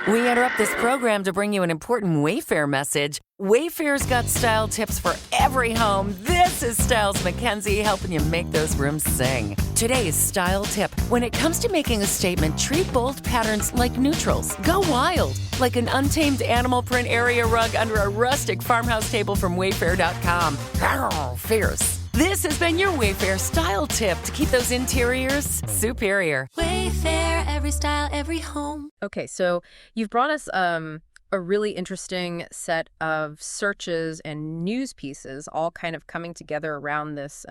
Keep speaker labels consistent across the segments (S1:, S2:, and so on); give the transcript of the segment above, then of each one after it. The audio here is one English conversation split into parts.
S1: We interrupt this program to bring you an important Wayfair message. Wayfair's got style tips for every home. This is Styles McKenzie helping you make those rooms sing. Today's style tip. When it comes to making a statement, treat bold patterns like neutrals. Go wild, like an untamed animal print area rug under a rustic farmhouse table from Wayfair.com. Arr, fierce. This has been your Wayfair style tip to keep those interiors superior.
S2: Wayfair, every style, every home.
S3: Okay, so you've brought us a really interesting set of searches and news pieces all kind of coming together around this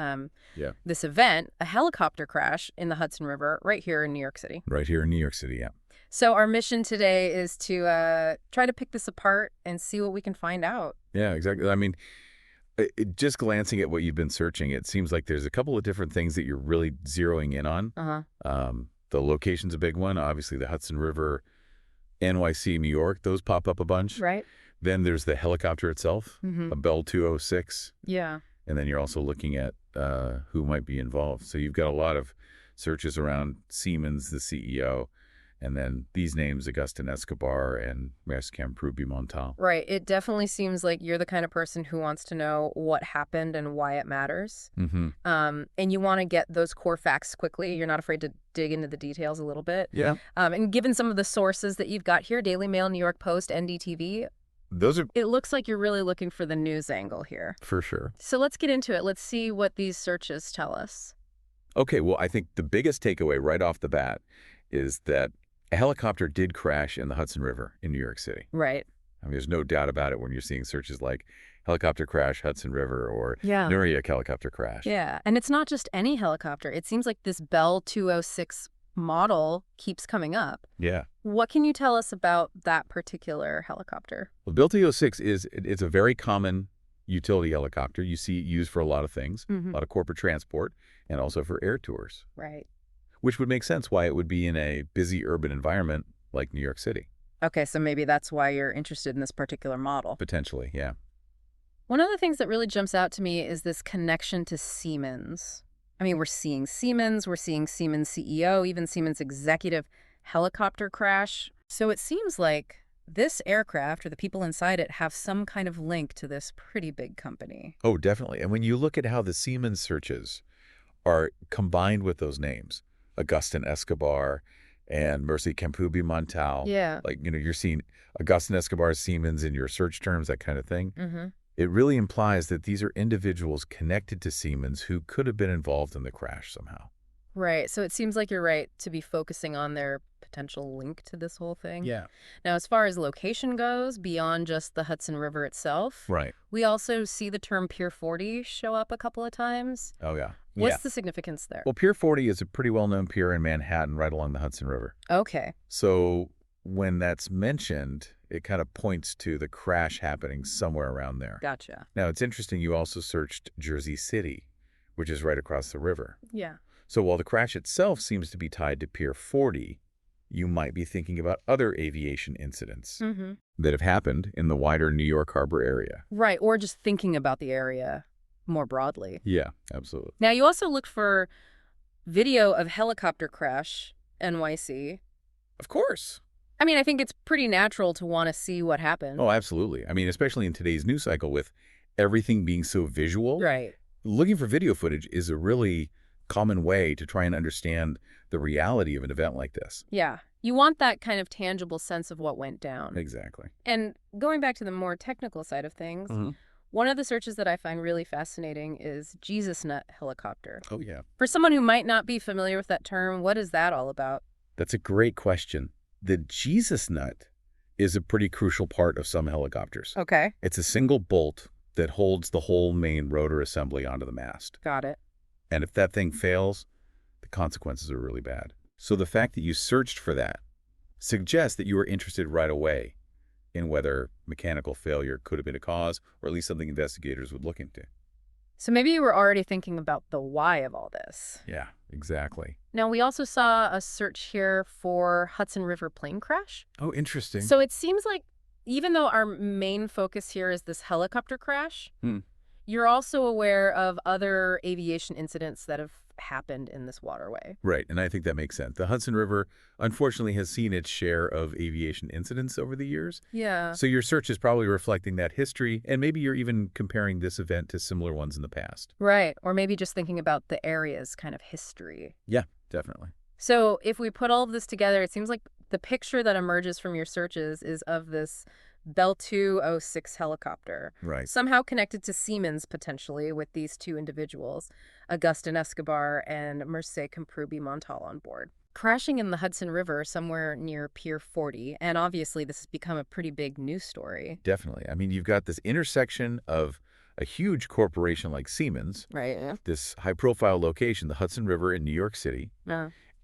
S3: this event, a helicopter crash in the Hudson River right here in New York City.
S4: Right here in New York City, yeah.
S3: So our mission today is to try to pick this apart and see what we can find out.
S4: Yeah, exactly. I mean, just glancing at what you've been searching, it seems like there's a couple of different things that you're really zeroing in on. The location's a big one. Obviously, the Hudson River, NYC, New York, those pop up a bunch.
S3: Right.
S4: Then there's the helicopter itself, a Bell 206.
S3: Yeah.
S4: And then you're also looking at who might be involved. So you've got a lot of searches around Siemens, the CEO, and then these names, Agustin Escobar and Rescam Montal.
S3: Right. It definitely seems like you're the kind of person who wants to know what happened and why it matters. And you want to get those core facts quickly. You're not afraid to dig into the details a little bit.
S4: Yeah.
S3: And given some of the sources that you've got here, Daily Mail, New York Post, NDTV, it looks like you're really looking for the news angle here.
S4: For sure.
S3: So let's get into it. Let's see what these searches tell us.
S4: Okay, well, I think the biggest takeaway right off the bat is that a helicopter did crash in the Hudson River in New York City.
S3: Right.
S4: I mean, there's no doubt about it when you're seeing searches like helicopter crash, Hudson River, or
S3: Yeah.
S4: Nuremberg helicopter crash.
S3: Yeah. And it's not just any helicopter. It seems like this Bell 206 model keeps coming up.
S4: Yeah.
S3: What can you tell us about that particular helicopter?
S4: Well, Bell 206 it's a very common utility helicopter. You see it used for a lot of things, a lot of corporate transport, and also for air tours.
S3: Right.
S4: Which would make sense why it would be in a busy urban environment like New York City.
S3: Okay, so maybe that's why you're interested in this particular model.
S4: Potentially, yeah.
S3: One of the things that really jumps out to me is this connection to Siemens. I mean, we're seeing Siemens CEO, even Siemens executive helicopter crash. So it seems like this aircraft or the people inside it have some kind of link to this pretty big company.
S4: Oh, definitely. And when you look at how the Siemens searches are combined with those names, Agustin Escobar and Mercy Campubi Montal.
S3: Yeah.
S4: Like, you're seeing Agustin Escobar, Siemens in your search terms, that kind of thing. It really implies that these are individuals connected to Siemens who could have been involved in the crash somehow.
S3: Right. So it seems like you're right to be focusing on their potential link to this whole thing.
S4: Yeah.
S3: Now, as far as location goes, beyond just the Hudson River itself,
S4: Right.
S3: we also see the term Pier 40 show up a couple of times.
S4: Oh, yeah.
S3: What's the significance there?
S4: Well, Pier 40 is a pretty well-known pier in Manhattan right along the Hudson River.
S3: Okay.
S4: So when that's mentioned, it kind of points to the crash happening somewhere around there.
S3: Gotcha.
S4: Now, it's interesting you also searched Jersey City, which is right across the river.
S3: Yeah.
S4: So while the crash itself seems to be tied to Pier 40, you might be thinking about other aviation incidents that have happened in the wider New York Harbor area.
S3: Right. Or just thinking about the area more broadly.
S4: Yeah, absolutely.
S3: Now, you also looked for video of helicopter crash, NYC.
S4: Of course.
S3: I mean, I think it's pretty natural to want to see what happened.
S4: Oh, absolutely. I mean, especially in today's news cycle with everything being so visual.
S3: Right.
S4: Looking for video footage is a really common way to try and understand the reality of an event like this.
S3: Yeah. You want that kind of tangible sense of what went down.
S4: Exactly.
S3: And going back to the more technical side of things, one of the searches that I find really fascinating is Jesus Nut helicopter.
S4: Oh, yeah.
S3: For someone who might not be familiar with that term, what is that all about?
S4: That's a great question. The Jesus Nut is a pretty crucial part of some helicopters.
S3: Okay.
S4: It's a single bolt that holds the whole main rotor assembly onto the mast.
S3: Got it.
S4: And if that thing fails, the consequences are really bad. So the fact that you searched for that suggests that you were interested right away in whether mechanical failure could have been a cause, or at least something investigators would look into.
S3: So maybe you were already thinking about the why of all this.
S4: Yeah, exactly.
S3: Now, we also saw a search here for Hudson River plane crash.
S4: Oh, interesting.
S3: So it seems like even though our main focus here is this helicopter crash, you're also aware of other aviation incidents that have happened in this waterway.
S4: Right, and I think that makes sense. The Hudson River, unfortunately, has seen its share of aviation incidents over the years.
S3: Yeah.
S4: So your search is probably reflecting that history, and maybe you're even comparing this event to similar ones in the past.
S3: Right. Or maybe just thinking about the area's kind of history.
S4: Yeah, definitely.
S3: So if we put all of this together, it seems like the picture that emerges from your searches is of this Bell 206 helicopter.
S4: Right.
S3: Somehow connected to Siemens, potentially, with these two individuals, Agustin Escobar and Mercé Comprubi Montal on board. Crashing in the Hudson River somewhere near Pier 40, and obviously this has become a pretty big news story.
S4: Definitely. I mean, you've got this intersection of a huge corporation like Siemens,
S3: Right, yeah.
S4: this high-profile location, the Hudson River in New York City,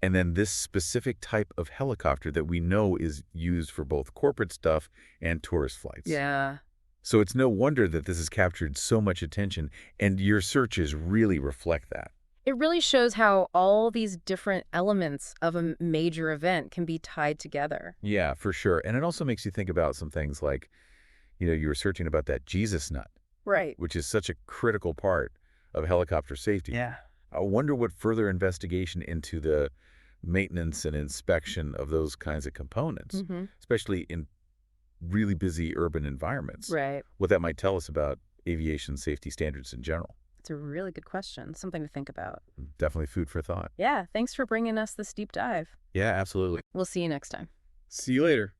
S4: and then this specific type of helicopter that we know is used for both corporate stuff and tourist flights.
S3: Yeah.
S4: So it's no wonder that this has captured so much attention, and your searches really reflect that.
S3: It really shows how all these different elements of a major event can be tied together.
S4: Yeah, for sure. And it also makes you think about some things like, you were searching about that Jesus nut,
S3: Right.
S4: which is such a critical part of helicopter safety.
S3: Yeah.
S4: I wonder what further investigation into the maintenance and inspection of those kinds of components, especially in really busy urban environments,
S3: Right.
S4: what that might tell us about aviation safety standards in general.
S3: It's a really good question. Something to think about.
S4: Definitely food for thought.
S3: Yeah. Thanks for bringing us this deep dive.
S4: Yeah, absolutely.
S3: We'll see you next time.
S4: See you later.